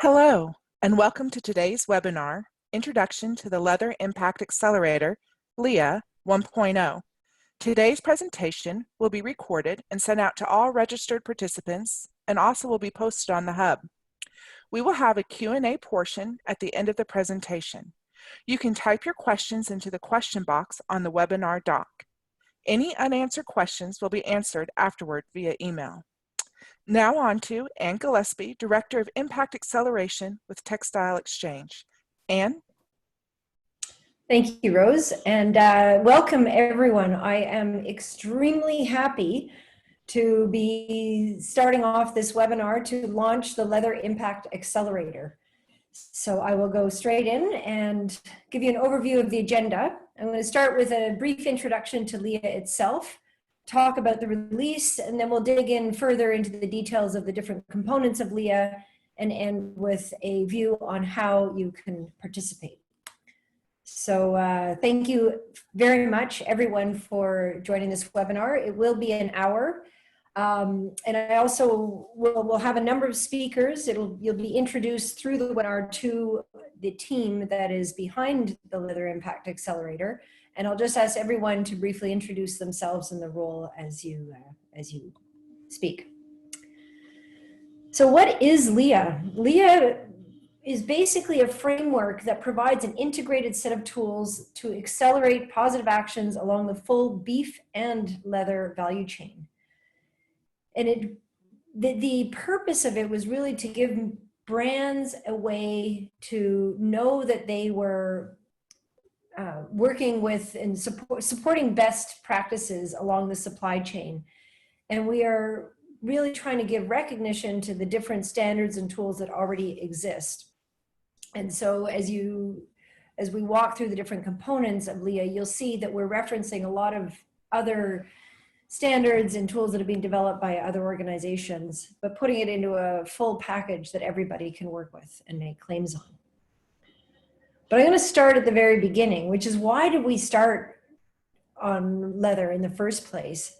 Hello, and welcome to today's webinar, Introduction to the Leather Impact Accelerator, LIA 1.0. Today's presentation will be recorded and sent out to all registered participants and also will be posted on the Hub. We will have a Q&A portion at the end of the presentation. You can type your questions into the question box on the webinar doc. Any unanswered questions will be answered afterward via email. Now on to Anne Gillespie, Director of Impact Acceleration with Textile Exchange. Anne? Thank you, Rose, and welcome everyone. I am extremely happy to be starting off this webinar to launch the Leather Impact Accelerator. So I will go straight in and give you an overview of the agenda. I'm going to start with a brief introduction to LIA itself, talk about the release, and then we'll dig in further into the details of the different components of LIA and end with a view on how you can participate. So thank you very much, everyone, for joining this webinar. It will be an hour. And I also will have a number of speakers. You'll be introduced through the webinar to the team that is behind the Leather Impact Accelerator. And I'll just ask everyone to briefly introduce themselves and the role as you speak. So what is LIA? LIA is basically a framework that provides an integrated set of tools to accelerate positive actions along the full beef and leather value chain. And the purpose of it was really to give brands a way to know that they were working with and supporting best practices along the supply chain. And we are really trying to give recognition to the different standards and tools that already exist. And so as we walk through the different components of LIA, you'll see that we're referencing a lot of other standards and tools that have been developed by other organizations, but putting it into a full package that everybody can work with and make claims on. But I'm going to start at the very beginning, which is why did we start on leather in the first place?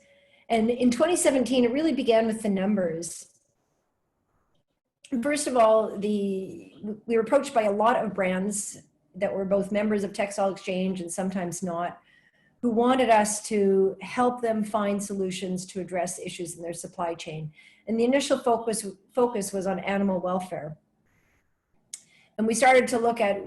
And in 2017, it really began with the numbers. First of all, we were approached by a lot of brands that were both members of Textile Exchange and sometimes not, who wanted us to help them find solutions to address issues in their supply chain. And the initial focus was on animal welfare. And we started to look at,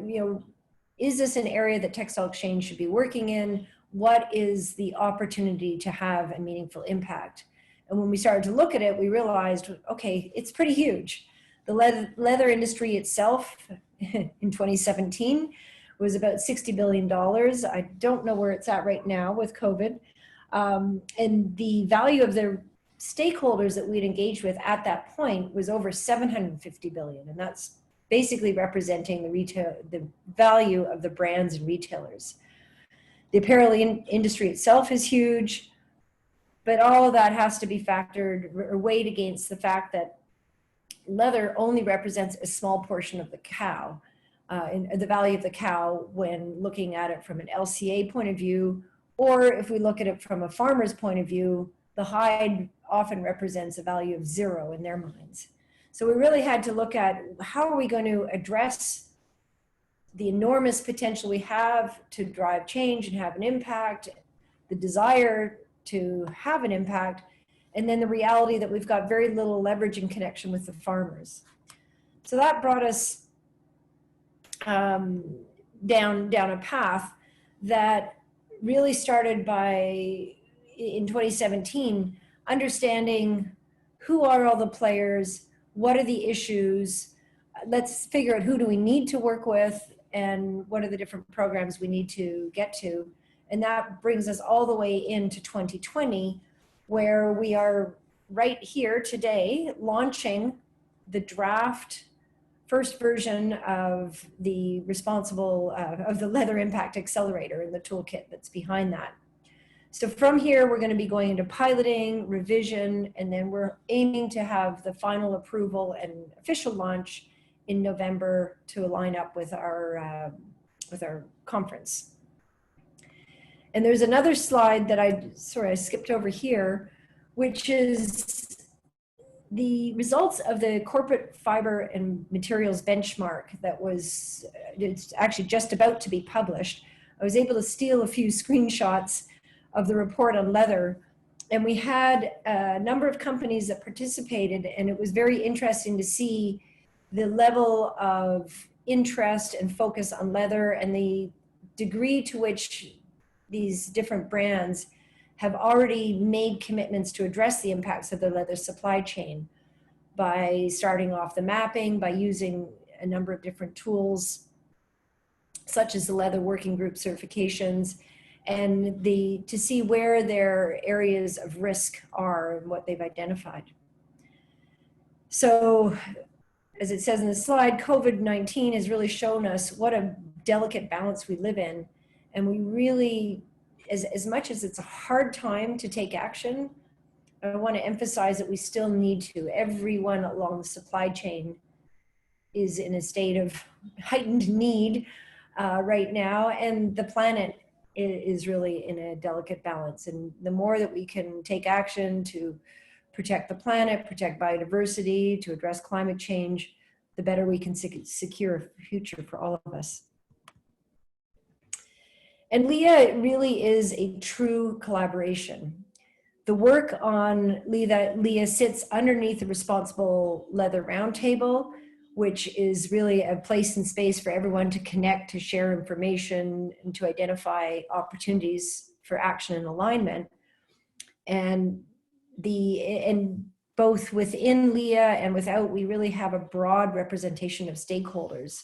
is this an area that Textile Exchange should be working in? What is the opportunity to have a meaningful impact? And when we started to look at it, we realized, okay, it's pretty huge. The leather industry itself in 2017 was about $60 billion. I don't know where it's at right now with COVID. And the value of the stakeholders that we'd engaged with at that point was over $750 billion. And that's basically representing the value of the brands and retailers. The apparel industry itself is huge, but all of that has to be factored or weighed against the fact that leather only represents a small portion of the cow, the value of the cow when looking at it from an LCA point of view, or if we look at it from a farmer's point of view, the hide often represents a value of zero in their minds. So we really had to look at how are we going to address the enormous potential we have to drive change and have an impact, the desire to have an impact, and then the reality that we've got very little leverage and connection with the farmers. So that brought us down a path that really started in 2017, understanding who are all the players, what are the issues, let's figure out who do we need to work with and what are the different programs we need to get to. And that brings us all the way into 2020, where we are right here today launching the draft first version of the of the Leather Impact Accelerator and the toolkit that's behind that. So from here, we're going to be going into piloting, revision, and then we're aiming to have the final approval and official launch in November to align up with our conference. And there's another slide that I skipped over here, which is the results of the corporate fiber and materials benchmark that was, it's actually just about to be published. I was able to steal a few screenshots of the report on leather, and we had a number of companies that participated, and it was very interesting to see the level of interest and focus on leather and the degree to which these different brands have already made commitments to address the impacts of the leather supply chain by starting off the mapping, by using a number of different tools, such as the Leather Working Group certifications, and to see where their areas of risk are and what they've identified. So, as it says in the slide, COVID-19 has really shown us what a delicate balance we live in. And we really, as much as it's a hard time to take action, I want to emphasize that we still need to. Everyone along the supply chain is in a state of heightened need right now, and the planet is really in a delicate balance. And the more that we can take action to protect the planet, protect biodiversity, to address climate change, the better we can secure a future for all of us. And LIA really is a true collaboration. The work on LIA sits underneath the Responsible Leather Roundtable, which is really a place and space for everyone to connect, to share information, and to identify opportunities for action and alignment. And both within LIA and without, we really have a broad representation of stakeholders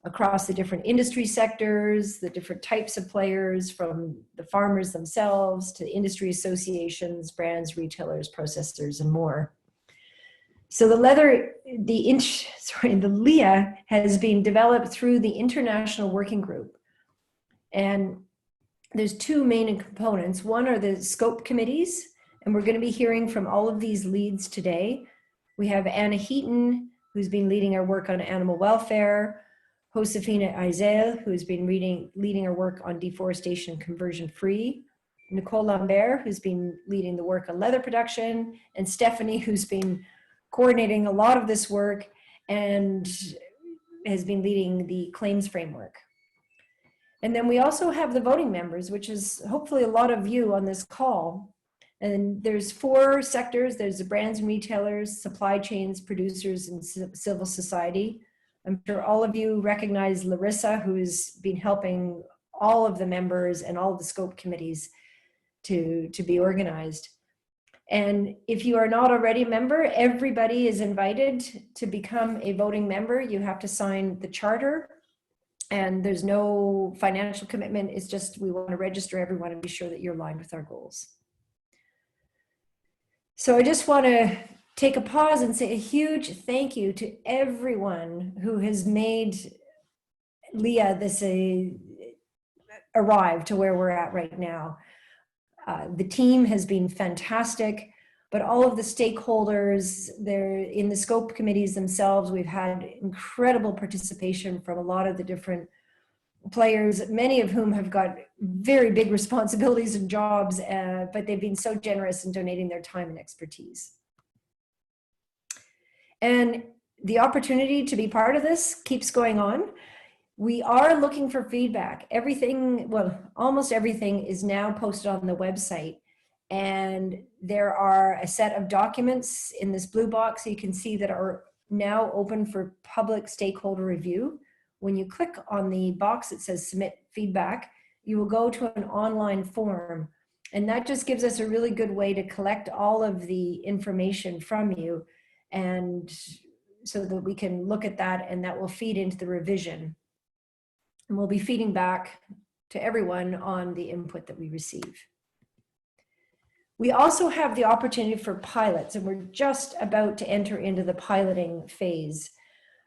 across the different industry sectors, the different types of players, from the farmers themselves to industry associations, brands, retailers, processors, and more. So the LIA has been developed through the International Working Group. And there's two main components. One are the scope committees, and we're going to be hearing from all of these leads today. We have Anna Heaton, who's been leading our work on animal welfare, Josefina Aizel, who's been leading our work on deforestation conversion free, Nicole Lambert, who's been leading the work on leather production, and Stephanie, who's been coordinating a lot of this work and has been leading the claims framework. And then we also have the voting members, which is hopefully a lot of you on this call. And there's 4 sectors. There's the brands and retailers, supply chains, producers, and civil society. I'm sure all of you recognize Larissa, who's been helping all of the members and all of the scope committees to be organized. And if you are not already a member, everybody is invited to become a voting member. You have to sign the charter, and there's no financial commitment. It's just we want to register everyone and be sure that you're aligned with our goals. So I just want to take a pause and say a huge thank you to everyone who has made LIA arrive to where we're at right now. The team has been fantastic, but all of the stakeholders, they're in the scope committees themselves. We've had incredible participation from a lot of the different players, many of whom have got very big responsibilities and jobs, but they've been so generous in donating their time and expertise. And the opportunity to be part of this keeps going on. We are looking for feedback. Everything, well, almost everything is now posted on the website. And there are a set of documents in this blue box you can see that are now open for public stakeholder review. When you click on the box that says submit feedback, you will go to an online form. And that just gives us a really good way to collect all of the information from you, and so that we can look at that, and that will feed into the revision. And we'll be feeding back to everyone on the input that we receive. We also have the opportunity for pilots, and we're just about to enter into the piloting phase.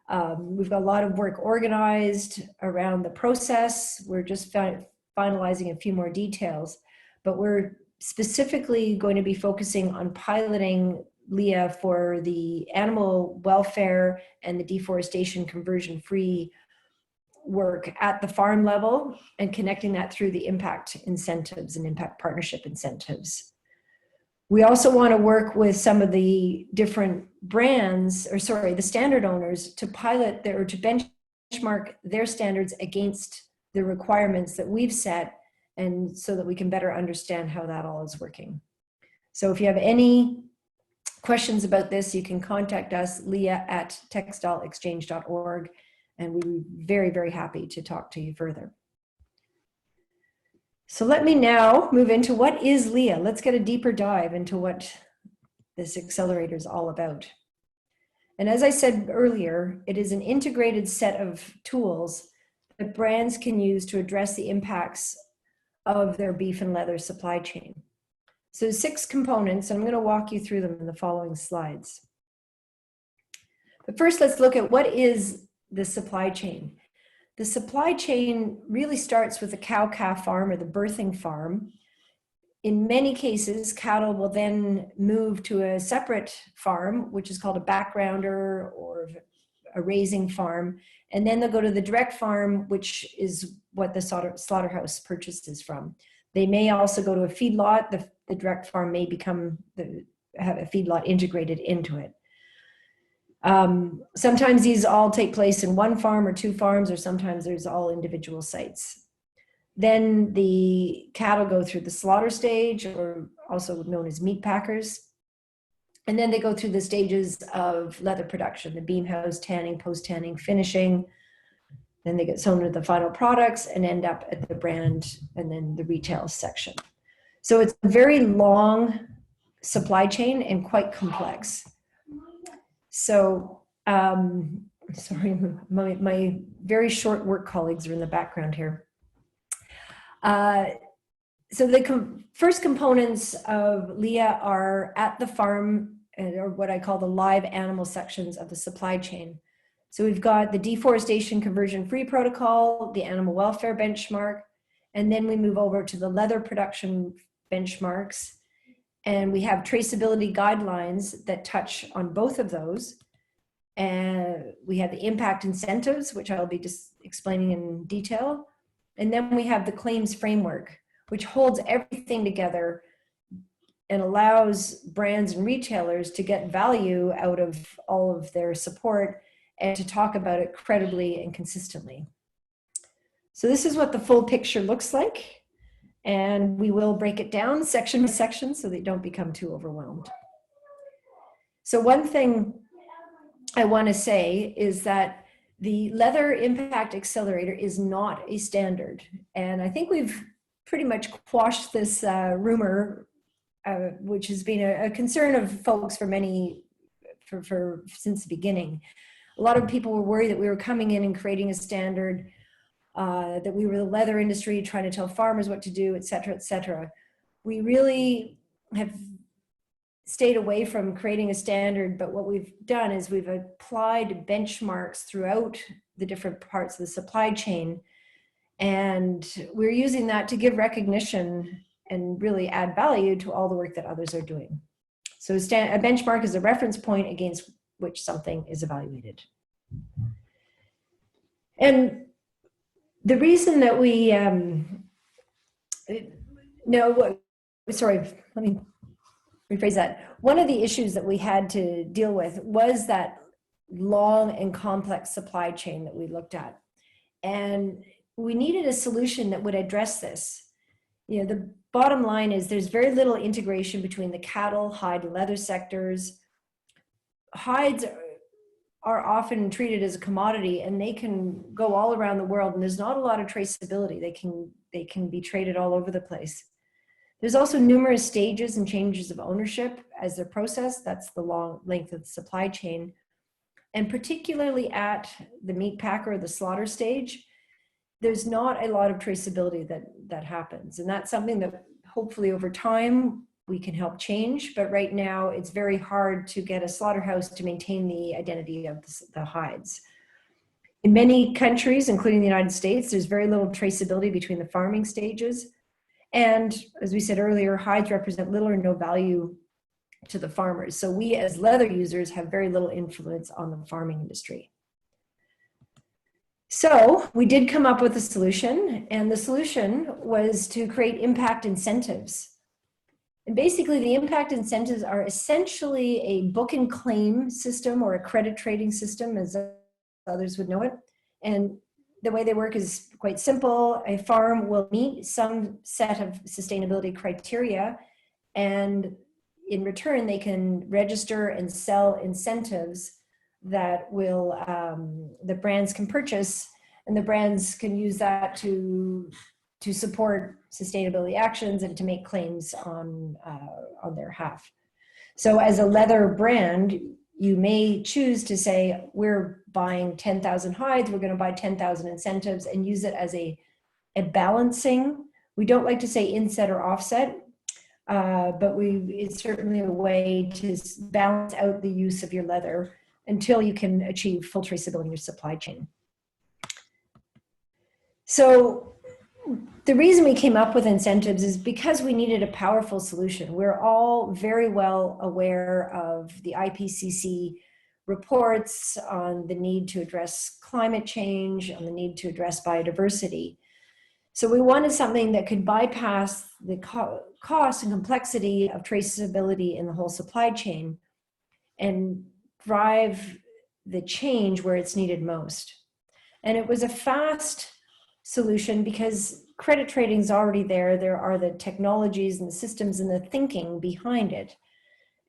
We've got a lot of work organized around the process. We're just finalizing a few more details, but we're specifically going to be focusing on piloting LIA for the animal welfare and the deforestation conversion-free work at the farm level and connecting that through the impact incentives and impact partnership incentives. We also want to work with some of the different brands, or sorry, the standard owners to pilot their, or to benchmark their standards against the requirements that we've set, and so that we can better understand how that all is working. So if you have any questions about this, you can contact us, leah@textileexchange.org, and we'd be very, very happy to talk to you further. So let me now move into what is LIA. Let's get a deeper dive into what this accelerator is all about. And as I said earlier, it is an integrated set of tools that brands can use to address the impacts of their beef and leather supply chain. So 6 components, and I'm going to walk you through them in the following slides. But first, let's look at what is the supply chain. The supply chain really starts with the cow-calf farm or the birthing farm. In many cases, cattle will then move to a separate farm, which is called a backgrounder or a raising farm. And then they'll go to the direct farm, which is what the slaughterhouse purchases from. They may also go to a feedlot. The direct farm may have a feedlot integrated into it. Sometimes these all take place in one farm or 2 farms, or sometimes there's all individual sites. Then the cattle go through the slaughter stage, or also known as meat packers. And then they go through the stages of leather production, the beam house, tanning, post-tanning, finishing. Then they get sewn into the final products and end up at the brand and then the retail section. So it's a very long supply chain and quite complex. So, sorry, my very short work colleagues are in the background here. So the first components of LIA are at the farm, or what I call the live animal sections of the supply chain. So we've got the deforestation conversion-free protocol, the animal welfare benchmark, and then we move over to the leather production benchmarks. And we have traceability guidelines that touch on both of those. And we have the impact incentives, which I'll be just explaining in detail. And then we have the claims framework, which holds everything together and allows brands and retailers to get value out of all of their support and to talk about it credibly and consistently. So this is what the full picture looks like. And we will break it down section by section so that you don't become too overwhelmed. So one thing I want to say is that the Leather Impact Accelerator is not a standard. And I think we've pretty much quashed this rumor, which has been a concern of folks for since the beginning. A lot of people were worried that we were coming in and creating a standard, that we were the leather industry trying to tell farmers what to do, et cetera, et cetera. We really have stayed away from creating a standard, but what we've done is we've applied benchmarks throughout the different parts of the supply chain, and we're using that to give recognition and really add value to all the work that others are doing. So a benchmark is a reference point against which something is evaluated. And the reason that we, sorry, let me rephrase that. One of the issues that we had to deal with was that long and complex supply chain that we looked at. And we needed a solution that would address this. You know, the bottom line is there's very little integration between the cattle, hide, and leather sectors. Hides are often treated as a commodity, and they can go all around the world, and there's not a lot of traceability. They can be traded all over the place. There's also numerous stages and changes of ownership as they're processed. That's the long length of the supply chain. And particularly at the meat packer or the slaughter stage, there's not a lot of traceability that happens. And that's something that hopefully over time we can help change. But right now it's very hard to get a slaughterhouse to maintain the identity of the hides. In many countries, including the United States, there's very little traceability between the farming stages. And as we said earlier, hides represent little or no value to the farmers. So we as leather users have very little influence on the farming industry. So we did come up with a solution, and the solution was to create impact incentives. And basically the impact incentives are essentially a book and claim system or a credit trading system, as others would know it. And the way they work is quite simple. A farm will meet some set of sustainability criteria, and in return, they can register and sell incentives that will the brands can purchase, and the brands can use that to support sustainability actions and to make claims on their behalf. So as a leather brand, you may choose to say, we're buying 10,000 hides, we're going to buy 10,000 incentives, and use it as a balancing. We don't like to say inset or offset, but it's certainly a way to balance out the use of your leather until you can achieve full traceability in your supply chain. So the reason we came up with incentives is because we needed a powerful solution. We're all very well aware of the IPCC reports on the need to address climate change, on the need to address biodiversity. So we wanted something that could bypass the cost and complexity of traceability in the whole supply chain and drive the change where it's needed most. And it was a fast solution because credit trading is already there. There are the technologies and the systems and the thinking behind it.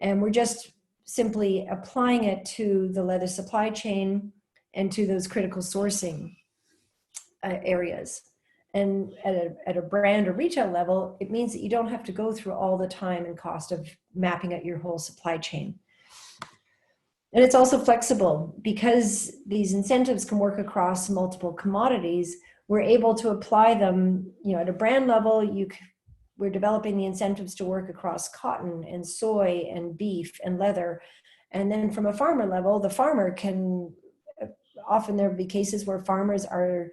And we're just simply applying it to the leather supply chain and to those critical sourcing areas. And at a brand or retail level, it means that you don't have to go through all the time and cost of mapping out your whole supply chain. And it's also flexible because these incentives can work across multiple commodities. We're able to apply them, at a brand level. We're developing the incentives to work across cotton and soy and beef and leather. And then from a farmer level, the farmer can, often there'll be cases where farmers are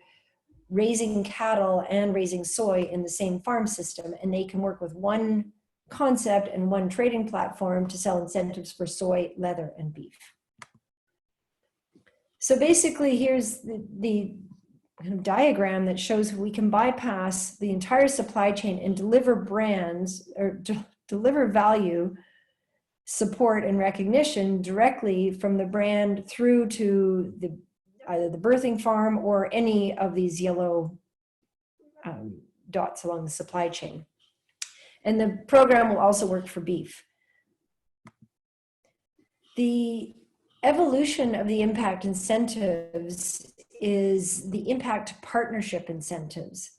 raising cattle and raising soy in the same farm system, and they can work with one concept and one trading platform to sell incentives for soy, leather, and beef. So basically, here's the kind of diagram that shows we can bypass the entire supply chain and deliver brands or deliver value, support, and recognition directly from the brand through to either the birthing farm or any of these yellow dots along the supply chain. And the program will also work for beef. The evolution of the impact incentives is the impact partnership incentives.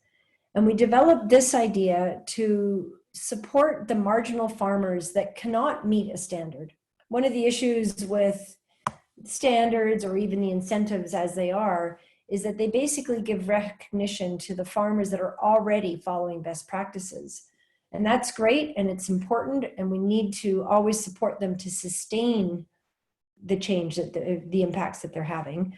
And we developed this idea to support the marginal farmers that cannot meet a standard. One of the issues with standards or even the incentives as they are is that they basically give recognition to the farmers that are already following best practices. And that's great and it's important, and we need to always support them to sustain the change, that the impacts that they're having.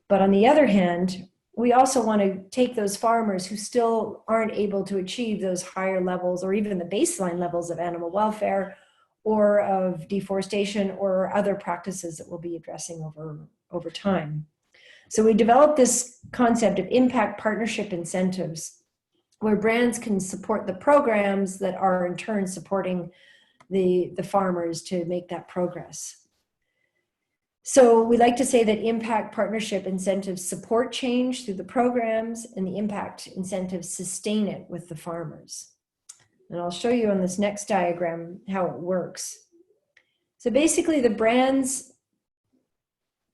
But on the other hand, we also want to take those farmers who still aren't able to achieve those higher levels or even the baseline levels of animal welfare or of deforestation or other practices that we'll be addressing over time. So we developed this concept of impact partnership incentives, where brands can support the programs that are in turn supporting the farmers to make that progress. So we like to say that impact partnership incentives support change through the programs, and the impact incentives sustain it with the farmers. And I'll show you on this next diagram how it works. So basically the brands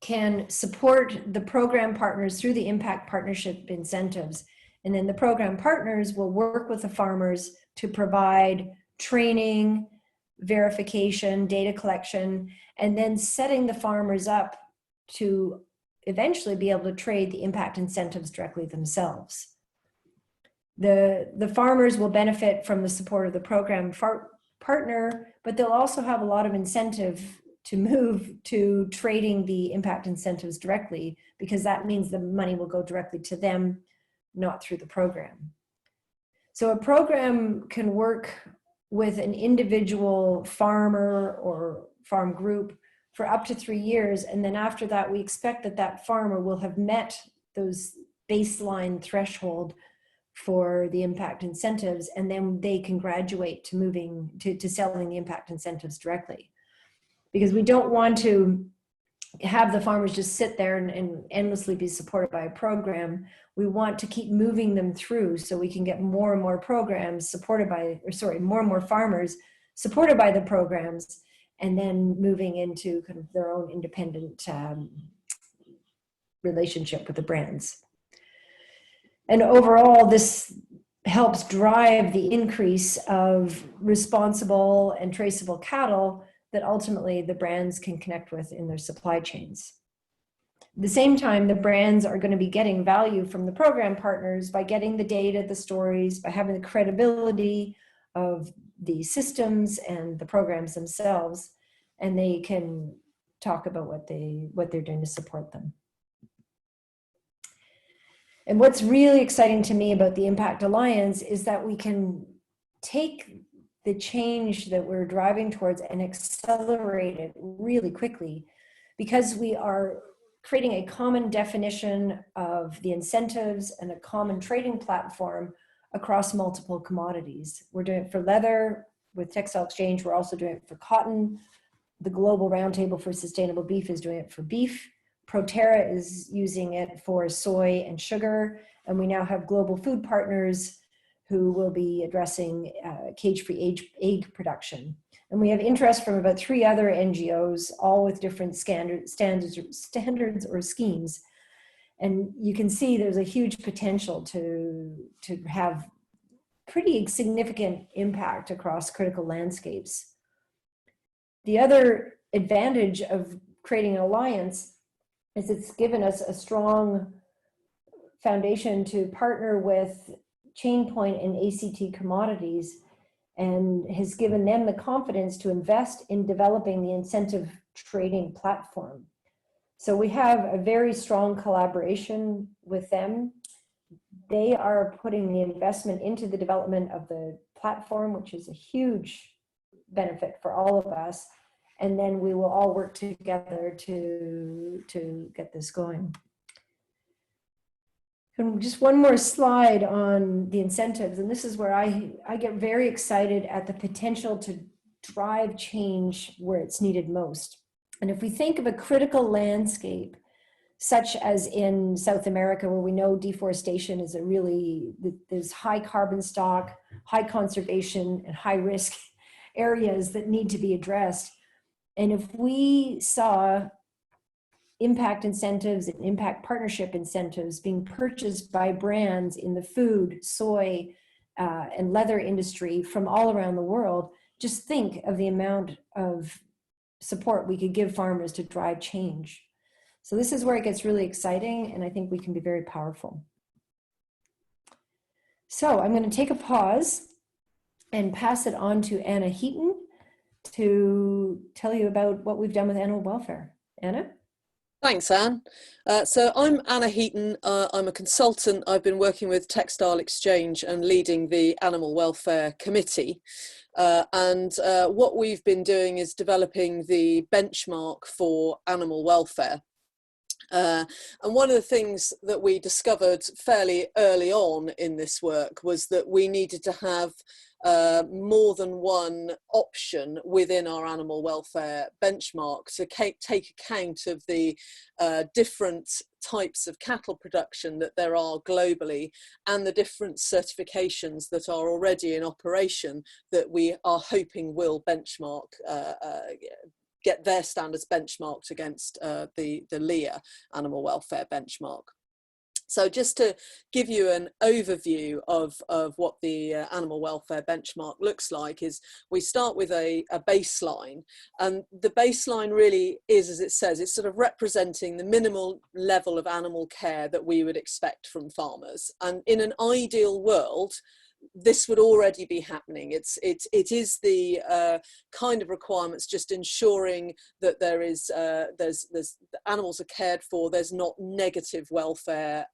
can support the program partners through the impact partnership incentives. And then the program partners will work with the farmers to provide training, verification, data collection, and then setting the farmers up to eventually be able to trade the impact incentives directly themselves. The farmers will benefit from the support of the program partner, but they'll also have a lot of incentive to move to trading the impact incentives directly, because that means the money will go directly to them, not through the program. So a program can work with an individual farmer or farm group for up to 3 years. And then after that, we expect that that farmer will have met those baseline threshold for the impact incentives, and then they can graduate to moving to selling the impact incentives directly. Because we don't want to have the farmers just sit there and endlessly be supported by a program. We want to keep moving them through so we can get more and more programs supported by, or sorry, more and more farmers supported by the programs, and then moving into kind of their own independent relationship with the brands. And overall, this helps drive the increase of responsible and traceable cattle that ultimately the brands can connect with in their supply chains. At the same time, the brands are going to be getting value from the program partners by getting the data, the stories, by having the credibility of the systems and the programs themselves, and they can talk about what they're doing to support them. And what's really exciting to me about the Impact Alliance is that we can take the change that we're driving towards and accelerate it really quickly, because we are creating a common definition of the incentives and a common trading platform across multiple commodities. We're doing it for leather with Textile Exchange. We're also doing it for cotton. The Global Roundtable for Sustainable Beef is doing it for beef. Proterra is using it for soy and sugar. And we now have global food partners who will be addressing cage-free egg production. And we have interest from about 3 other NGOs, all with different standards or schemes. And you can see there's a huge potential to have pretty significant impact across critical landscapes. The other advantage of creating an alliance is it's given us a strong foundation to partner with Chainpoint and ACT Commodities, and has given them the confidence to invest in developing the incentive trading platform. So we have a very strong collaboration with them. They are putting the investment into the development of the platform, which is a huge benefit for all of us. And then we will all work together to get this going. And just one more slide on the incentives. And this is where I get very excited at the potential to drive change where it's needed most. And if we think of a critical landscape, such as in South America, where we know deforestation is there's high carbon stock, high conservation, and high risk areas that need to be addressed. And if we saw impact incentives and impact partnership incentives being purchased by brands in the food, soy, and leather industry from all around the world, just think of the amount of support we could give farmers to drive change. So this is where it gets really exciting, and I think we can be very powerful. So I'm going to take a pause and pass it on to Anna Heaton to tell you about what we've done with animal welfare. Anna? Thanks, Anne. So I'm Anna Heaton. I'm a consultant. I've been working with Textile Exchange and leading the Animal Welfare Committee. What we've been doing is developing the benchmark for animal welfare. And one of the things that we discovered fairly early on in this work was that we needed to have more than one option within our animal welfare benchmark to take account of the different types of cattle production that there are globally, and the different certifications that are already in operation that we are hoping will benchmark get their standards benchmarked against the LIA animal welfare benchmark. So just to give you an overview of what the animal welfare benchmark looks like, is we start with a baseline, and the baseline really is, as it says, it's sort of representing the minimal level of animal care that we would expect from farmers. And in an ideal world, this would already be happening. It is the kind of requirements, just ensuring that there's the animals are cared for, there's not negative welfare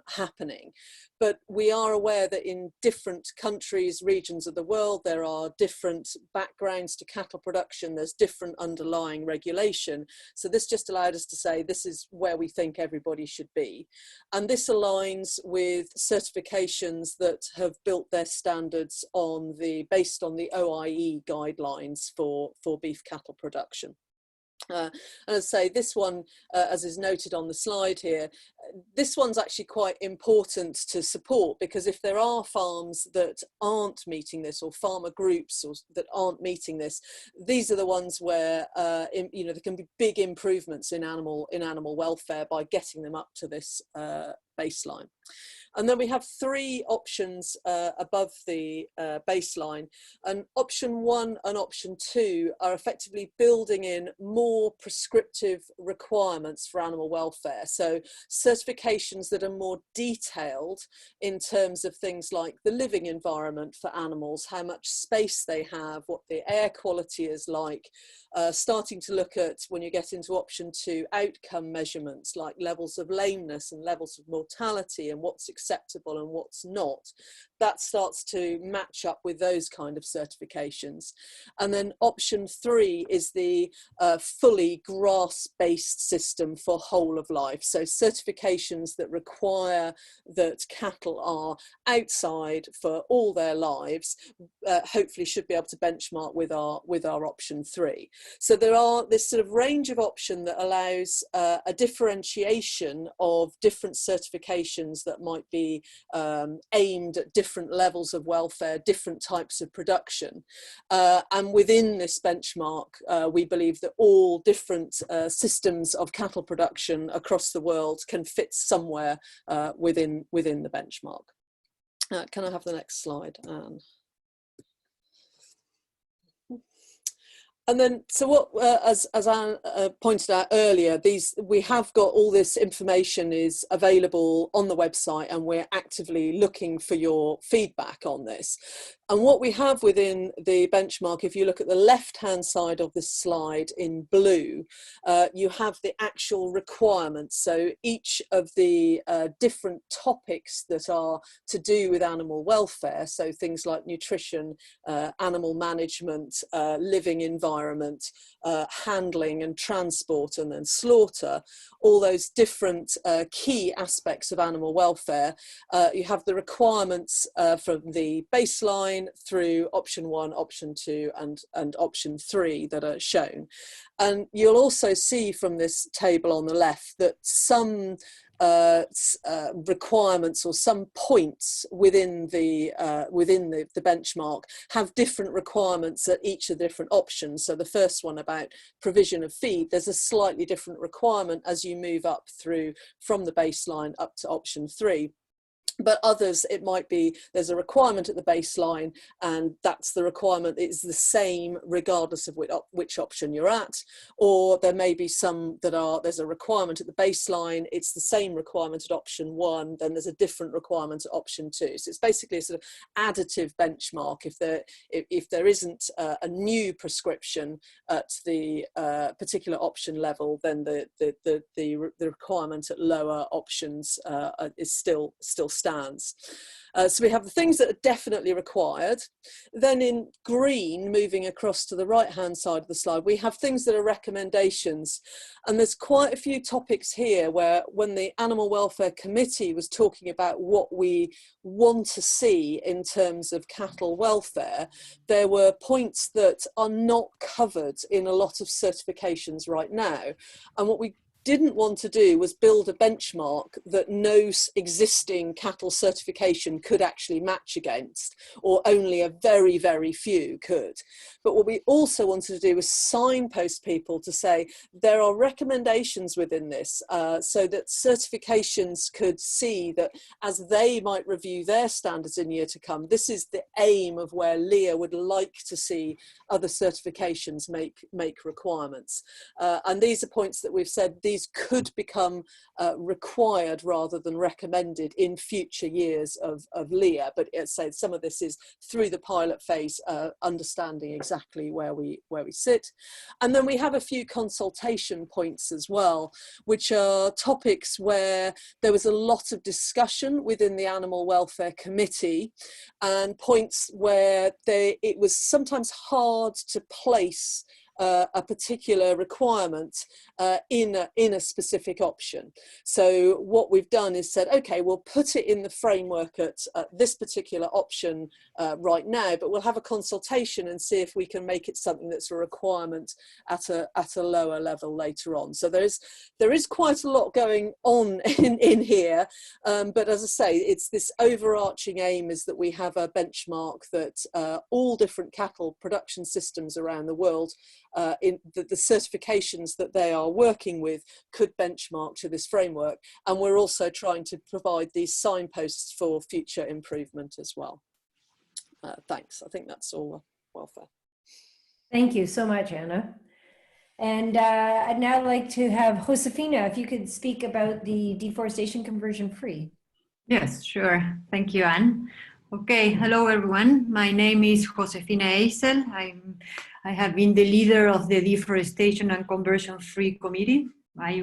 happening. But we are aware that in different countries, regions of the world, there are different backgrounds to cattle production, there's different underlying regulation. So this just allowed us to say this is where we think everybody should be. And this aligns with certifications that have built their standards based on the OIE guidelines for beef cattle production. And as I say, this one, as is noted on the slide here, this one's actually quite important to support, because if there are farms that aren't meeting this, or farmer groups that aren't meeting this, these are the ones where you know, there can be big improvements in animal welfare by getting them up to this baseline. And then we have three options above the baseline, and option 1 and option 2 are effectively building in more prescriptive requirements for animal welfare. So certifications that are more detailed in terms of things like the living environment for animals, how much space they have, what the air quality is like, starting to look at, when you get into option 2, outcome measurements like levels of lameness and levels of mortality and what's acceptable and what's not. That starts to match up with those kind of certifications. And then option 3 is the fully grass-based system for whole of life. So certifications that require that cattle are outside for all their lives, hopefully should be able to benchmark with our option 3. So there are this sort of range of option that allows a differentiation of different certifications that might be aimed at different levels of welfare, different types of production. And within this benchmark, we believe that all different systems of cattle production across the world can fit somewhere within the benchmark. Can I have the next slide, Anne? And then, so what, as Anne pointed out earlier, we have got all this information is available on the website, and we're actively looking for your feedback on this. And what we have within the benchmark, if you look at the left-hand side of this slide in blue, you have the actual requirements. So each of the different topics that are to do with animal welfare, so things like nutrition, animal management, living environment, handling and transport, and then slaughter, all those different key aspects of animal welfare. You have the requirements from the baseline through option 1, option 2 and option 3 that are shown. And you'll also see from this table on the left that some requirements or some points within the benchmark have different requirements at each of the different options. So the first one about provision of feed, there's a slightly different requirement as you move up through from the baseline up to option 3. But others, it might be there's a requirement at the baseline, and that's the requirement, it's the same regardless of which option you're at. Or there may be some that there's a requirement at the baseline, it's the same requirement at option 1, then there's a different requirement at option 2. So it's basically a sort of additive benchmark. If there isn't a new prescription at the particular option level, then the requirement at lower options is still stands. So we have the things that are definitely required. Then in green, moving across to the right hand side of the slide, we have things that are recommendations. And there's quite a few topics here where, when the Animal Welfare Committee was talking about what we want to see in terms of cattle welfare, there were points that are not covered in a lot of certifications right now. And what we didn't want to do was build a benchmark that no existing cattle certification could actually match against, or only a very, very few could. But what we also wanted to do was signpost people to say there are recommendations within this, so that certifications could see that as they might review their standards in year to come, this is the aim of where LIA would like to see other certifications make requirements. And these are points that we've said these these could become required rather than recommended in future years of LIA. But so some of this is through the pilot phase, understanding exactly where we sit. And then we have a few consultation points as well, which are topics where there was a lot of discussion within the Animal Welfare Committee, and points where it was sometimes hard to place a particular requirement in a specific option. So what we've done is said, okay, we'll put it in the framework at this particular option right now, but we'll have a consultation and see if we can make it something that's a requirement at a lower level later on. So there is quite a lot going on in here, but as I say, it's this overarching aim is that we have a benchmark that all different cattle production systems around the world, in the certifications that they are working with, could benchmark to this framework. And we're also trying to provide these signposts for future improvement as well. Thanks. I think that's all welfare. Thank you so much, Anna. And I'd now like to have Josefina, if you could speak about the deforestation conversion free. Yes, sure. Thank you, Anne. Okay, hello everyone. My name is Josefina Eisel. I have been the leader of the Deforestation and Conversion Free Committee. I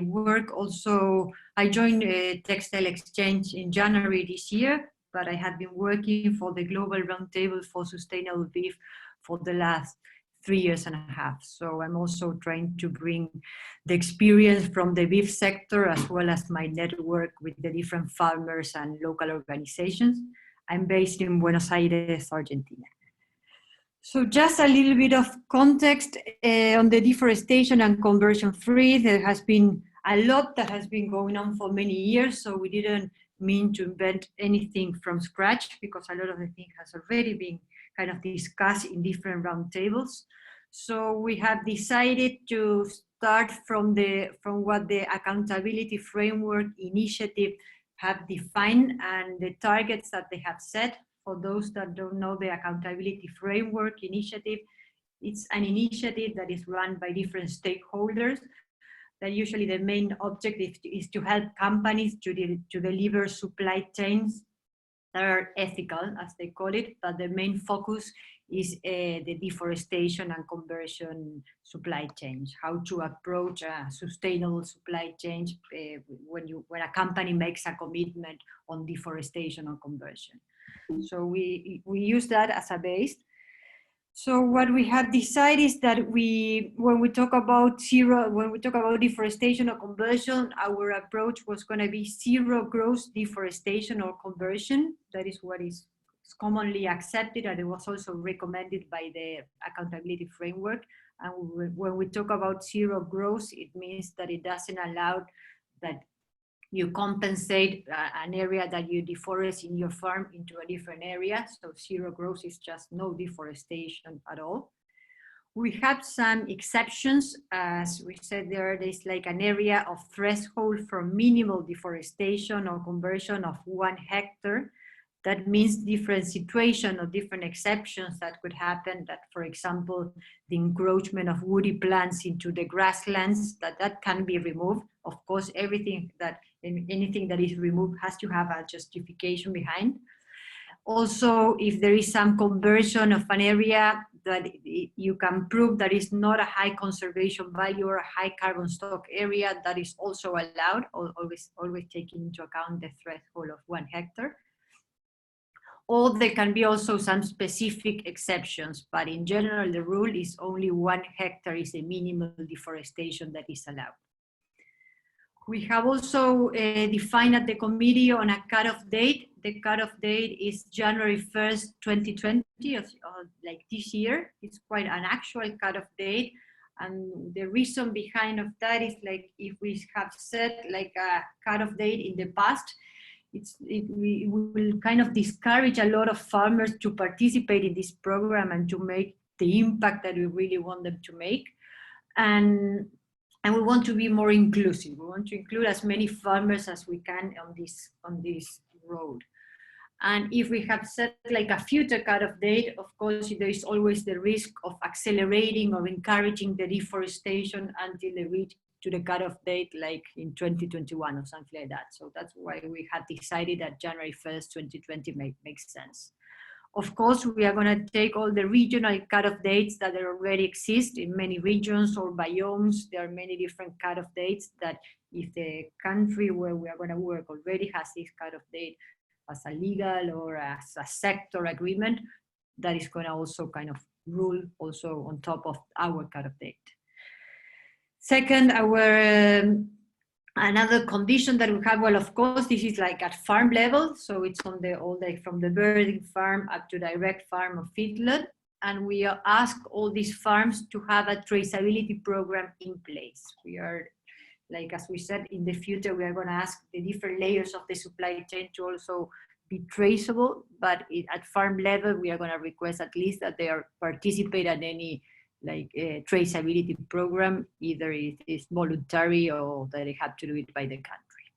joined Textile Exchange in January this year, but I have been working for the Global Roundtable for Sustainable Beef for the last 3.5 years. So I'm also trying to bring the experience from the beef sector as well as my network with the different farmers and local organizations. I'm based in Buenos Aires, Argentina. So just a little bit of context on the deforestation and conversion free. There has been a lot that has been going on for many years, so we didn't mean to invent anything from scratch, because a lot of the things has already been kind of discussed in different roundtables. So we have decided to start from what the Accountability Framework Initiative have defined and the targets that they have set. For those that don't know, the Accountability Framework Initiative, it's an initiative that is run by different stakeholders, that usually the main objective is to help companies to deliver supply chains that are ethical, as they call it, but the main focus is the deforestation and conversion supply chains, how to approach a sustainable supply chain when a company makes a commitment on deforestation or conversion. So we use that as a base. So what we have decided is that when we talk about deforestation or conversion, our approach was going to be zero gross deforestation or conversion. That is what is commonly accepted, and it was also recommended by the Accountability Framework. And when we talk about zero gross, it means that it doesn't allow that you compensate an area that you deforest in your farm into a different area. So zero gross is just no deforestation at all. We have some exceptions. As we said, there's like an area of threshold for minimal deforestation or conversion of 1 hectare. That means different situation or different exceptions that could happen, that, for example, the encroachment of woody plants into the grasslands, that can be removed. Of course, anything that is removed has to have a justification behind. Also, if there is some conversion of an area that you can prove that is not a high conservation value or a high carbon stock area, that is also allowed, always taking into account the threshold of 1 hectare. Or there can be also some specific exceptions, but in general, the rule is only 1 hectare is the minimal deforestation that is allowed. We have also defined at the committee on a cutoff date. The cutoff date is January 1st, 2020, like this year. It's quite an actual cutoff date. And the reason behind of that is, like, if we have set like a cutoff date in the past, we will kind of discourage a lot of farmers to participate in this program and to make the impact that we really want them to make. And we want to be more inclusive. We want to include as many farmers as we can on this road. And if we have set like a future cutoff date, of course, there is always the risk of accelerating or encouraging the deforestation until they reach to the cutoff date like in 2021 or something like that. So that's why we had decided that January 1st, 2020 makes sense. Of course, we are going to take all the regional cutoff dates that already exist in many regions or biomes. There are many different cutoff dates that if the country where we are going to work already has this cutoff date as a legal or as a sector agreement, that is going to also kind of rule also on top of our cutoff date. Second, another condition that we have, well, of course, this is like at farm level. So it's on the all day from the birding farm up to direct farm or feedlot. And we ask all these farms to have a traceability program in place. We are, like, as we said, in the future, we are going to ask the different layers of the supply chain to also be traceable. But at farm level, we are going to request at least that they are participate at any like a traceability program, either it is voluntary or that they have to do it by the country.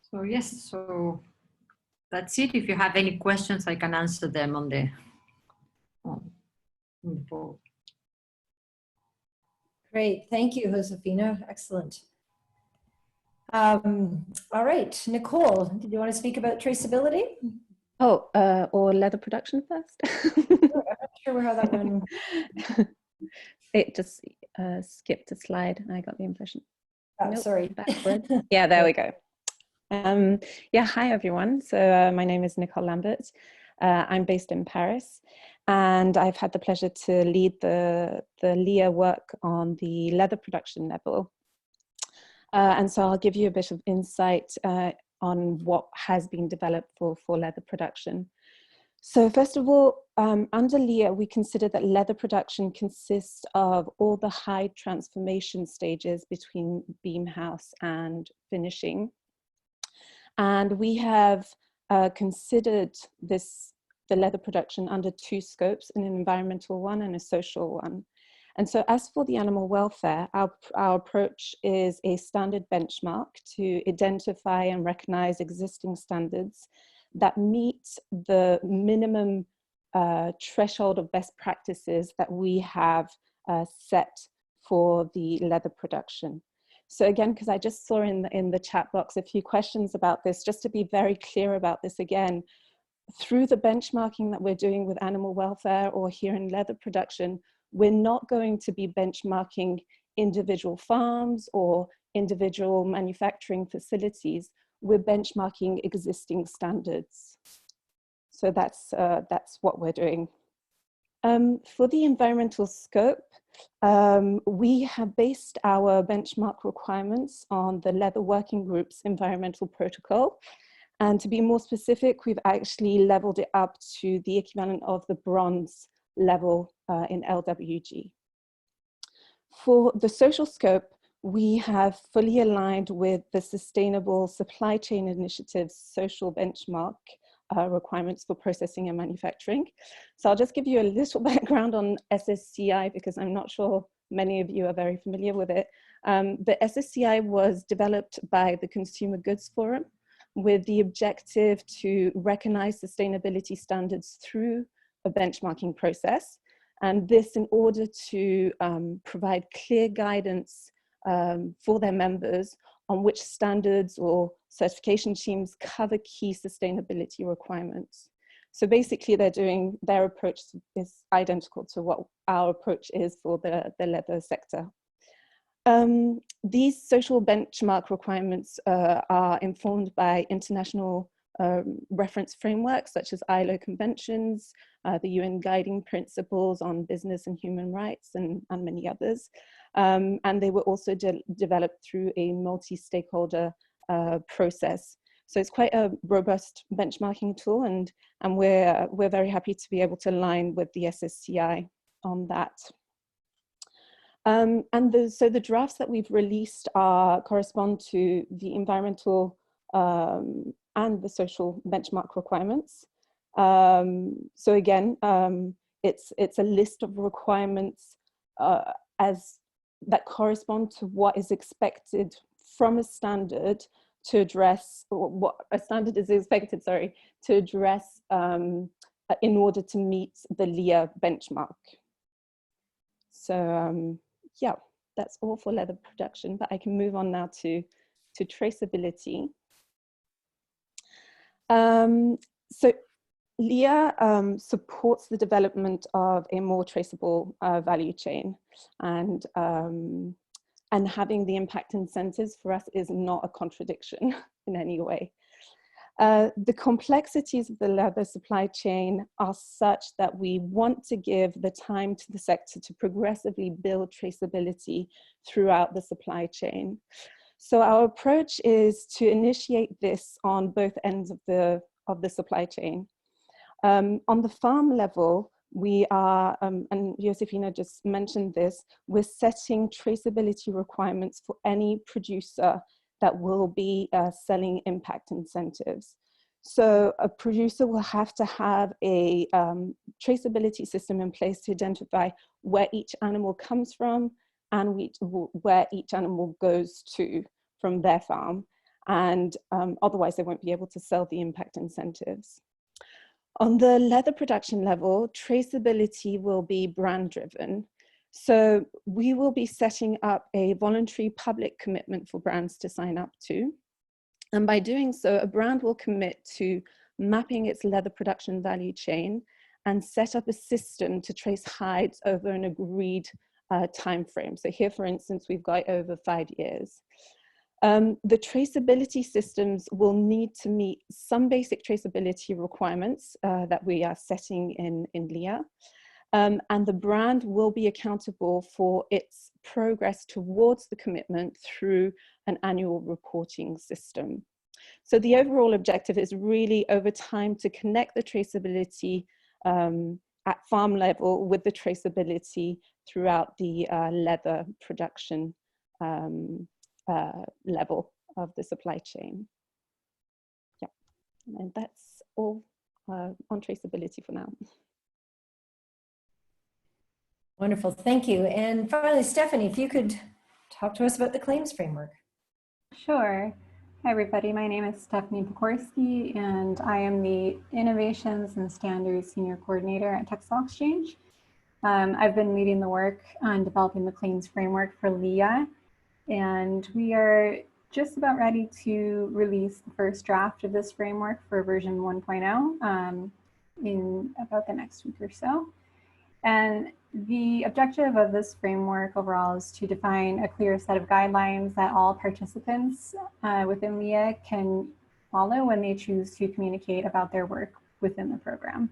So yes, so that's it. If you have any questions, I can answer them on the board. Great, thank you, Josefina, excellent. All right, Nicole, did you want to speak about traceability? Oh, or leather production first? I'm not sure how that one. It just skipped a slide. I got the impression. Oh, Nope, sorry. backwards. Yeah, there we go. Yeah, hi everyone. So my name is Nicole Lambert. I'm based in Paris, and I've had the pleasure to lead the LIA work on the leather production level. And so I'll give you a bit of insight on what has been developed for leather production. So first of all, under LIA, we consider that leather production consists of all the hide transformation stages between beam house and finishing. And we have considered the leather production under two scopes, an environmental one and a social one. And so as for the animal welfare, our approach is a standard benchmark to identify and recognize existing standards that meet the minimum threshold of best practices that we have set for the leather production. So again, because I just saw in the chat box a few questions about this, just to be very clear about this again, through the benchmarking that we're doing with animal welfare or here in leather production, we're not going to be benchmarking individual farms or individual manufacturing facilities. We're benchmarking existing standards. So that's what we're doing. For the environmental scope, we have based our benchmark requirements on the Leather Working Group's environmental protocol. And to be more specific, we've actually leveled it up to the equivalent of the bronze level in LWG. For the social scope, we have fully aligned with the Sustainable Supply Chain Initiative's social benchmark requirements for processing and manufacturing. So I'll just give you a little background on SSCI because I'm not sure many of you are very familiar with it. The SSCI was developed by the Consumer Goods Forum with the objective to recognize sustainability standards through a benchmarking process. And this in order to provide clear guidance for their members on which standards or certification schemes cover key sustainability requirements. So basically their approach is identical to what our approach is for the leather sector. These social benchmark requirements are informed by international reference frameworks such as ILO conventions, the UN guiding principles on business and human rights, and many others. And they were also developed through a multi-stakeholder process. So it's quite a robust benchmarking tool, and we're very happy to be able to align with the SSCI on that. So the drafts that we've released correspond to the environmental and the social benchmark requirements. So again, it's a list of requirements that correspond to what is expected from a standard to address, or what a standard is expected, sorry, to address in order to meet the LIA benchmark. So yeah, that's all for leather production, but I can move on now to traceability. So LIA supports the development of a more traceable value chain, and having the impact incentives for us is not a contradiction in any way. The complexities of the leather supply chain are such that we want to give the time to the sector to progressively build traceability throughout the supply chain. So our approach is to initiate this on both ends of the supply chain. On the farm level, we are, and Josefina just mentioned this, we're setting traceability requirements for any producer that will be selling impact incentives. So a producer will have to have a traceability system in place to identify where each animal comes from and where each animal goes to from their farm. And otherwise they won't be able to sell the impact incentives. On the leather production level, traceability will be brand driven. So we will be setting up a voluntary public commitment for brands to sign up to. And by doing so, a brand will commit to mapping its leather production value chain and set up a system to trace hides over an agreed time frame. So here, for instance, we've got over 5 years. The traceability systems will need to meet some basic traceability requirements that we are setting in LIA. And the brand will be accountable for its progress towards the commitment through an annual reporting system. So the overall objective is really over time to connect the traceability at farm level with the traceability throughout the leather production level of the supply chain. Yeah, and that's all on traceability for now. Wonderful, thank you. And finally, Stephanie, if you could talk to us about the claims framework. Sure. Hi, everybody. My name is Stephanie Pokorski, and I am the Innovations and Standards Senior Coordinator at Textile Exchange. I've been leading the work on developing the claims framework for LIA, and we are just about ready to release the first draft of this framework for version 1.0 in about the next week or so. And the objective of this framework overall is to define a clear set of guidelines that all participants within LIA can follow when they choose to communicate about their work within the program.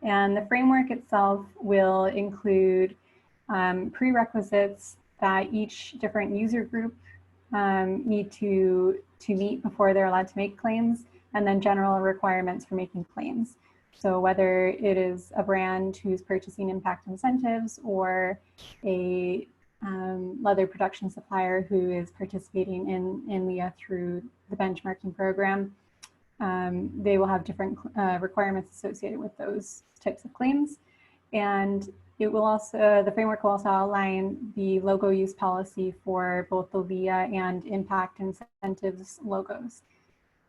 And the framework itself will include prerequisites that each different user group need to meet before they're allowed to make claims, and then general requirements for making claims. So whether it is a brand who's purchasing impact incentives or a leather production supplier who is participating in LIA through the benchmarking program, they will have different requirements associated with those types of claims. And it will also, the framework will also outline the logo use policy for both the LIA and impact incentives logos.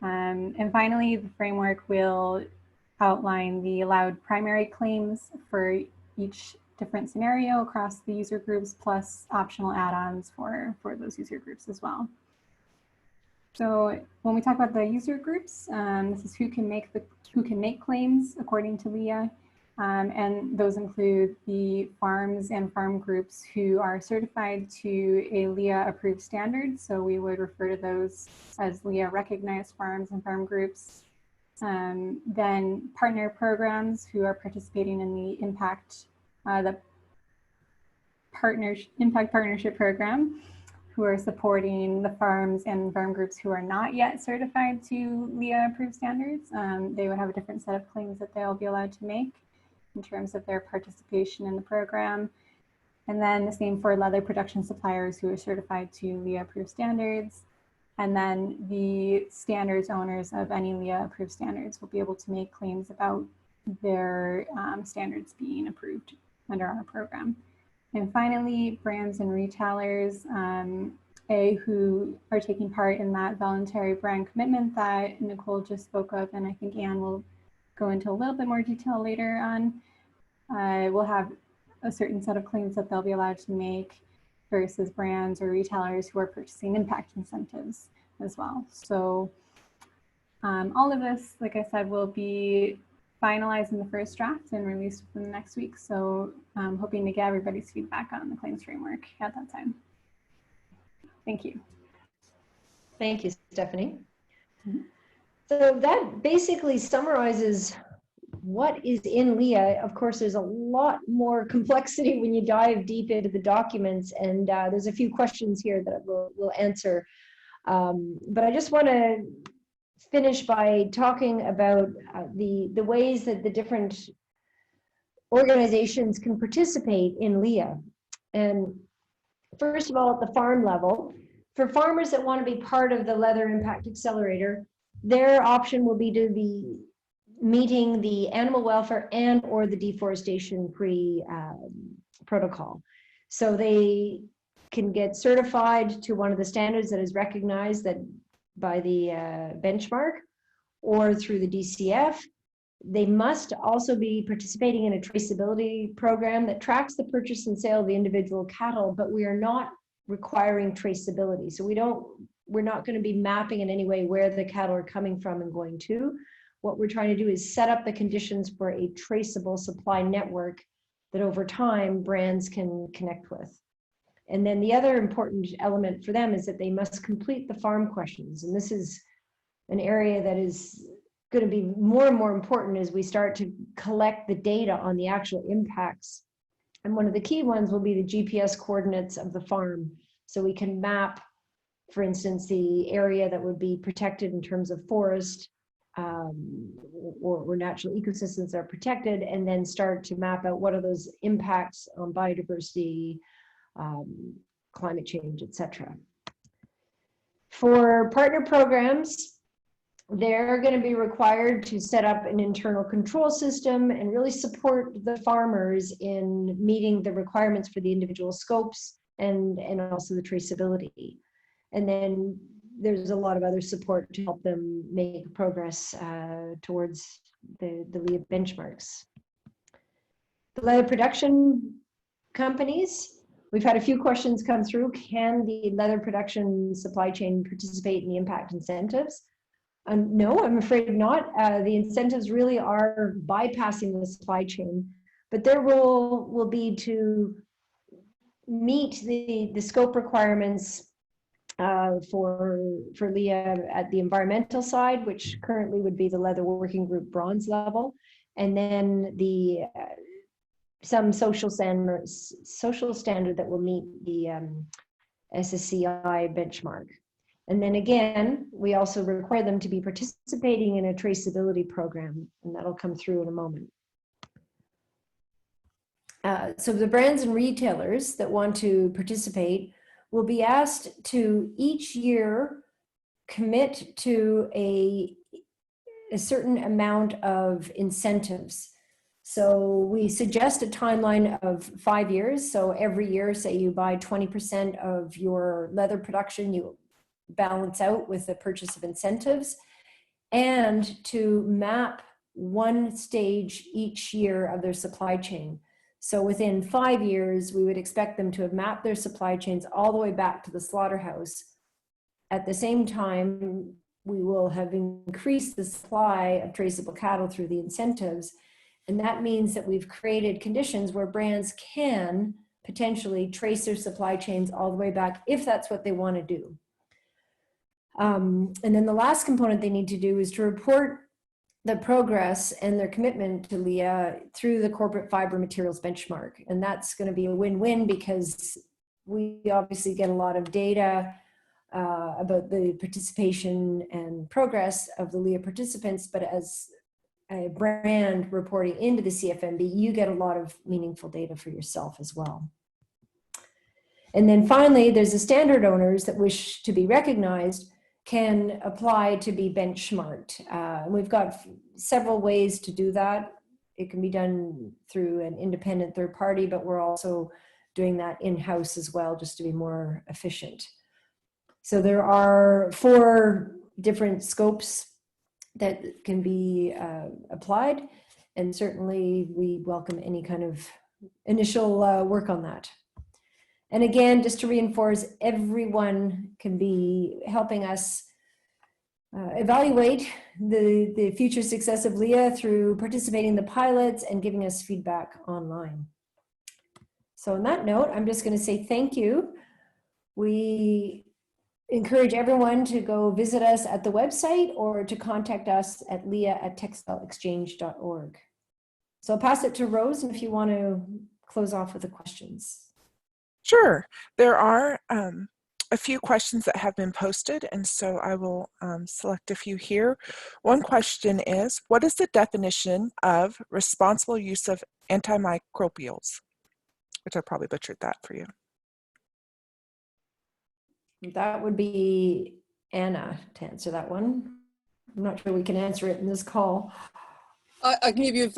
And finally, the framework will outline the allowed primary claims for each different scenario across the user groups, plus optional add-ons for those user groups as well. So when we talk about the user groups, this is who can make claims according to LIA. And those include the farms and farm groups who are certified to a LIA approved standard. So we would refer to those as LIA recognized farms and farm groups. Then partner programs who are participating in the impact partnership program, who are supporting the farms and farm groups who are not yet certified to LIA approved standards. They would have a different set of claims that they'll be allowed to make in terms of their participation in the program. And then the same for leather production suppliers who are certified to LIA approved standards. And then the standards owners of any LIA approved standards will be able to make claims about their standards being approved under our program. And finally, brands and retailers who are taking part in that voluntary brand commitment that Nicole just spoke of, and I think Anne will go into a little bit more detail later on, will have a certain set of claims that they'll be allowed to make. versus brands or retailers who are purchasing impact incentives as well. So all of this, like I said, will be finalized in the first draft and released within the next week. So I'm hoping to get everybody's feedback on the claims framework at that time. Thank you. Thank you, Stephanie. So that basically summarizes what is in LIA. Of course, there's a lot more complexity when you dive deep into the documents, and there's a few questions here that we'll answer. But I just want to finish by talking about the ways that the different organizations can participate in LIA. And first of all, at the farm level, for farmers that want to be part of the Leather Impact Accelerator, their option will be to be meeting the animal welfare and or the deforestation-free protocol. So they can get certified to one of the standards that is recognized that by the benchmark or through the DCF. They must also be participating in a traceability program that tracks the purchase and sale of the individual cattle, but we are not requiring traceability. So we're not going to be mapping in any way where the cattle are coming from and going to. What we're trying to do is set up the conditions for a traceable supply network that over time brands can connect with. And then the other important element for them is that they must complete the farm questions. And this is an area that is going to be more and more important as we start to collect the data on the actual impacts. And one of the key ones will be the GPS coordinates of the farm. So we can map, for instance, the area that would be protected in terms of forest or natural ecosystems are protected, and then start to map out what are those impacts on biodiversity, climate change, etc. For partner programs, they're going to be required to set up an internal control system and really support the farmers in meeting the requirements for the individual scopes and also the traceability. And then there's a lot of other support to help them make progress towards the LIA benchmarks. The leather production companies, we've had a few questions come through. Can the leather production supply chain participate in the impact incentives? No, I'm afraid not. The incentives really are bypassing the supply chain, but their role will be to meet the scope requirements for LIA at the environmental side, which currently would be the Leather Working Group bronze level, and then the some social standard that will meet the SSCI benchmark. And then again, we also require them to be participating in a traceability program, and that'll come through in a moment. So the brands and retailers that want to participate will be asked to each year commit to a certain amount of incentives. So we suggest a timeline of 5 years. So every year, say you buy 20% of your leather production, you balance out with the purchase of incentives, and to map one stage each year of their supply chain. So within 5 years, we would expect them to have mapped their supply chains all the way back to the slaughterhouse. At the same time, we will have increased the supply of traceable cattle through the incentives. And that means that we've created conditions where brands can potentially trace their supply chains all the way back if that's what they want to do. And then the last component they need to do is to report the progress and their commitment to LIA through the corporate fiber materials benchmark. And that's going to be a win-win because we obviously get a lot of data about the participation and progress of the LIA participants, but as a brand reporting into the CFMB, you get a lot of meaningful data for yourself as well. And then finally, there's the standard owners that wish to be recognized can apply to be benchmarked. We've got several ways to do that. It can be done through an independent third party, but we're also doing that in-house as well, just to be more efficient. So there are 4 different scopes that can be applied, and certainly we welcome any kind of initial work on that. And again, just to reinforce, everyone can be helping us evaluate the future success of LIA through participating in the pilots and giving us feedback online. So on that note, I'm just going to say thank you. We encourage everyone to go visit us at the website or to contact us at lia@textileexchange.org. So I'll pass it to Rose if you want to close off with the questions. Sure. There are a few questions that have been posted, and so I will select a few here. One question is, what is the definition of responsible use of antimicrobials? Which I probably butchered that for you. That would be Anna to answer that one. I'm not sure we can answer it in this call. I can give you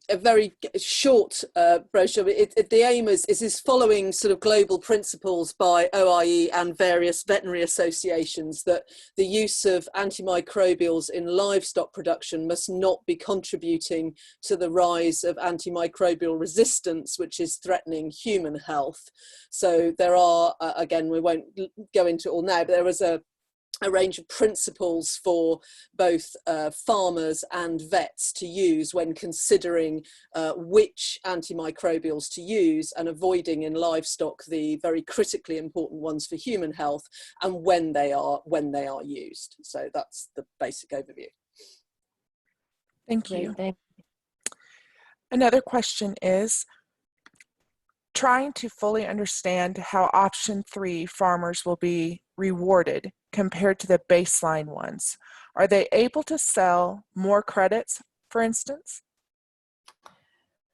a very short brochure. The aim is this following sort of global principles by OIE and various veterinary associations, that the use of antimicrobials in livestock production must not be contributing to the rise of antimicrobial resistance, which is threatening human health. So there are, again, we won't go into it all now, but there was a range of principles for both farmers and vets to use when considering which antimicrobials to use and avoiding in livestock the very critically important ones for human health and when they are used. So that's the basic overview. Thank you. Great, Another question is, trying to fully understand how option 3 farmers will be rewarded compared to the baseline ones. Are they able to sell more credits, for instance?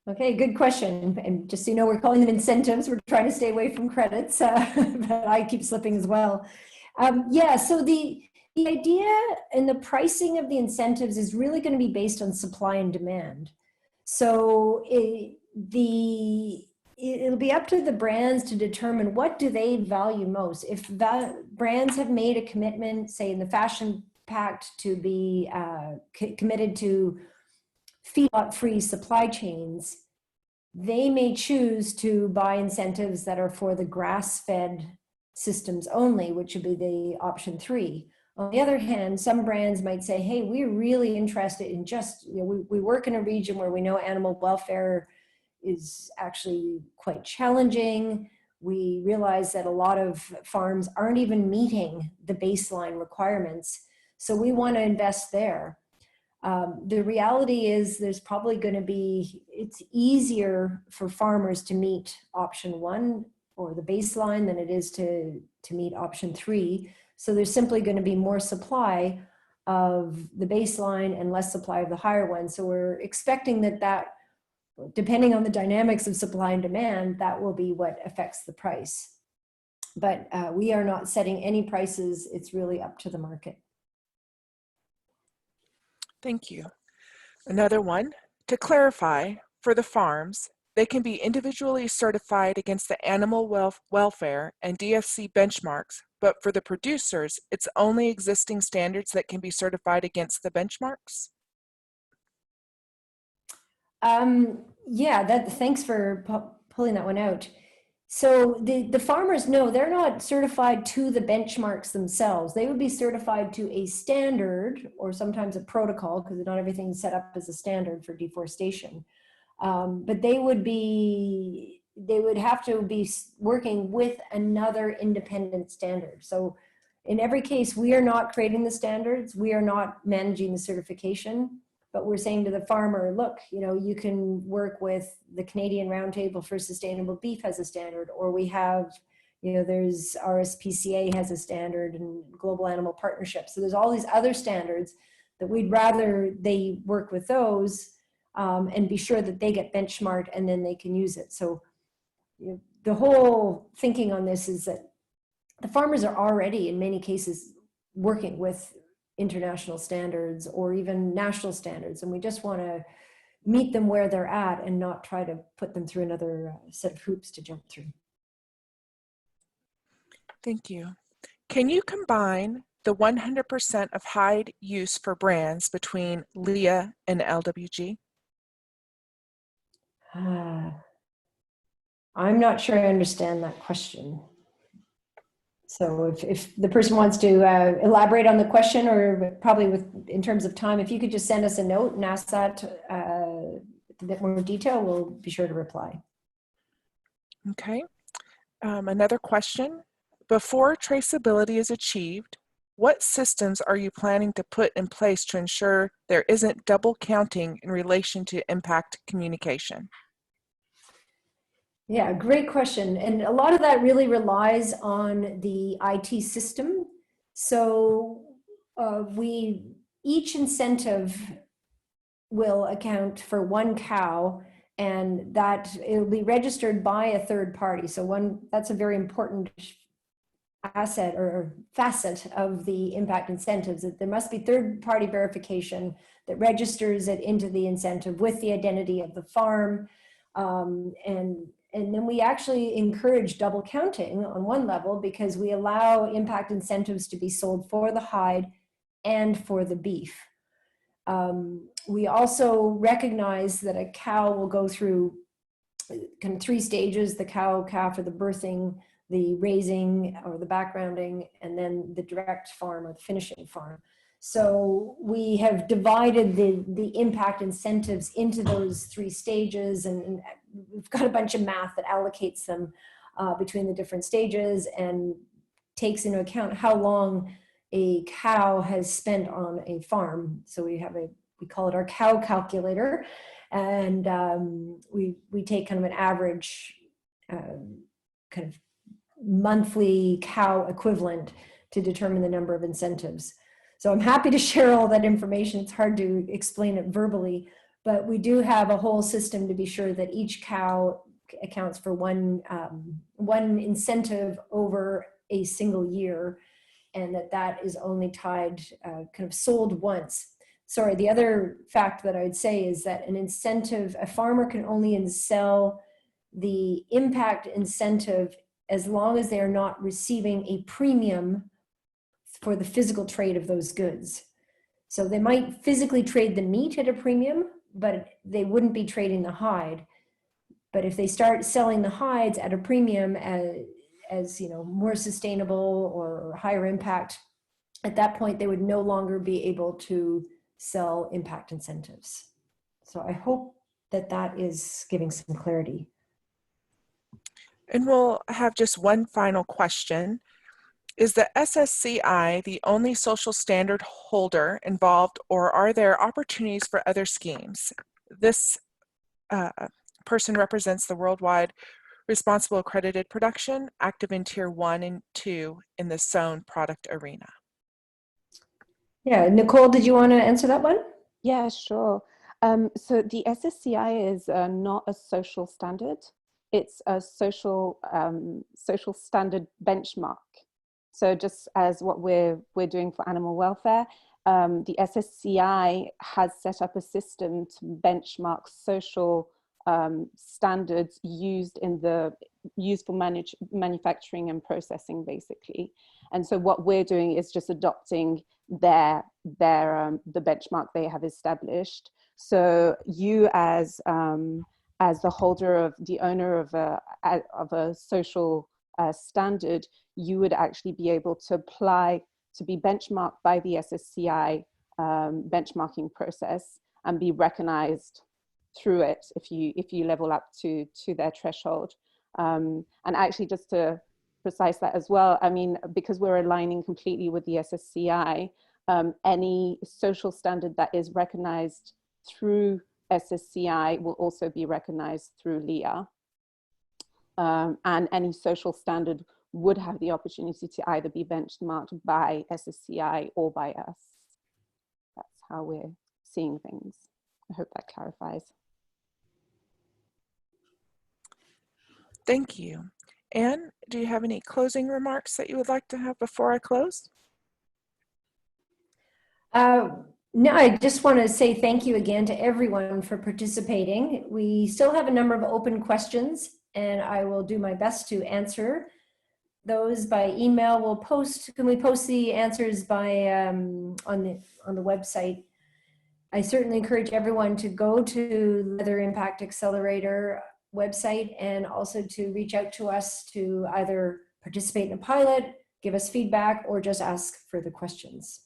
Okay, good question. And just so you know, we're calling them incentives. We're trying to stay away from credits, but I keep slipping as well. Yeah, so the idea and the pricing of the incentives is really going to be based on supply and demand. So it'll be up to the brands to determine what do they value most. If brands have made a commitment, say in the Fashion Pact, to be committed to feedlot-free supply chains, they may choose to buy incentives that are for the grass-fed systems only, which would be the option 3. On the other hand, some brands might say, hey, we're really interested in just, we work in a region where we know animal welfare is actually quite challenging. We realize that a lot of farms aren't even meeting the baseline requirements. So we want to invest there. The reality is there's probably going to be, it's easier for farmers to meet option 1 or the baseline than it is to meet option 3. So there's simply going to be more supply of the baseline and less supply of the higher one. So we're expecting that depending on the dynamics of supply and demand, that will be what affects the price. But we are not setting any prices. It's really up to the market. Thank you. Another one, to clarify, for the farms, they can be individually certified against the animal welfare and DFC benchmarks, but for the producers, it's only existing standards that can be certified against the benchmarks? Yeah, thanks for pulling that one out. So the farmers, no, they're not certified to the benchmarks themselves. They would be certified to a standard or sometimes a protocol, because not everything's set up as a standard for deforestation. But they would have to be working with another independent standard. So in every case, we are not creating the standards. We are not managing the certification. But we're saying to the farmer, look, you can work with the Canadian Roundtable for Sustainable Beef has a standard, or we have, there's RSPCA has a standard and Global Animal Partnership. So there's all these other standards that we'd rather they work with those and be sure that they get benchmarked and then they can use it. So the whole thinking on this is that the farmers are already, in many cases, working with international standards or even national standards, and we just want to meet them where they're at and not try to put them through another set of hoops to jump through. Thank you. Can you combine the 100% of hide use for brands between LIA and LWG? I'm not sure I understand that question. So if the person wants to elaborate on the question, or probably in terms of time, if you could just send us a note and ask that a bit more detail, we'll be sure to reply. Okay. Another question. Before traceability is achieved, what systems are you planning to put in place to ensure there isn't double counting in relation to impact communication? Yeah, great question. And a lot of that really relies on the IT system. So each incentive will account for one cow, and that it will be registered by a third party. So that's a very important asset or facet of the impact incentives, that there must be third party verification that registers it into the incentive with the identity of the farm. And then we actually encourage double counting on one level, because we allow impact incentives to be sold for the hide and for the beef. We also recognize that a cow will go through kind of 3 stages: the cow calf, or the birthing, the raising or the backgrounding, and then the direct farm or the finishing farm. So we have divided the impact incentives into those 3 stages, and we've got a bunch of math that allocates them between the different stages and takes into account how long a cow has spent on a farm. So we call it our cow calculator, and we take kind of an average kind of monthly cow equivalent to determine the number of incentives. So I'm happy to share all that information. It's hard to explain it verbally, but we do have a whole system to be sure that each cow accounts for one incentive over a single year, and that is only tied, kind of sold once. Sorry, the other fact that I would say is that an incentive, a farmer can only sell the impact incentive as long as they are not receiving a premium for the physical trade of those goods. So they might physically trade the meat at a premium, but they wouldn't be trading the hide. But if they start selling the hides at a premium as more sustainable or higher impact, at that point they would no longer be able to sell impact incentives. So I hope that is giving some clarity. And we'll have just one final question. Is the SSCI the only social standard holder involved, or are there opportunities for other schemes? This person represents the worldwide responsible accredited production, active in Tier 1 and 2 in the sewn product arena. Yeah, Nicole, did you want to answer that one? Yeah, sure. So the SSCI is not a social standard. It's a social standard benchmark. So just as what we're doing for animal welfare, the SSCI has set up a system to benchmark social standards used for manufacturing and processing, basically. And so what we're doing is just adopting the benchmark they have established. So you as the holder the owner of a social standard, you would actually be able to apply to be benchmarked by the SSCI benchmarking process and be recognized through it if you level up to their threshold. And actually, just to precise that as well, I mean, because we're aligning completely with the SSCI, any social standard that is recognized through SSCI will also be recognized through LIA. And any social standard would have the opportunity to either be benchmarked by SSCI or by us. That's how we're seeing things. I hope that clarifies. Thank you. Anne, do you have any closing remarks that you would like to have before I close? No, I just want to say thank you again to everyone for participating. We still have a number of open questions, and I will do my best to answer those by email. Can we post the answers by on the website? I certainly encourage everyone to go to Leather Impact Accelerator website, and also to reach out to us to either participate in a pilot, give us feedback, or just ask further questions.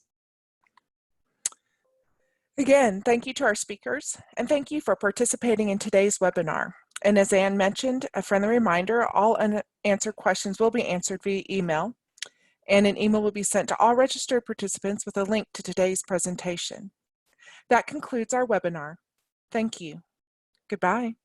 Again, thank you to our speakers, and thank you for participating in today's webinar. And as Anne mentioned, a friendly reminder, all unanswered questions will be answered via email, and an email will be sent to all registered participants with a link to today's presentation. That concludes our webinar. Thank you. Goodbye.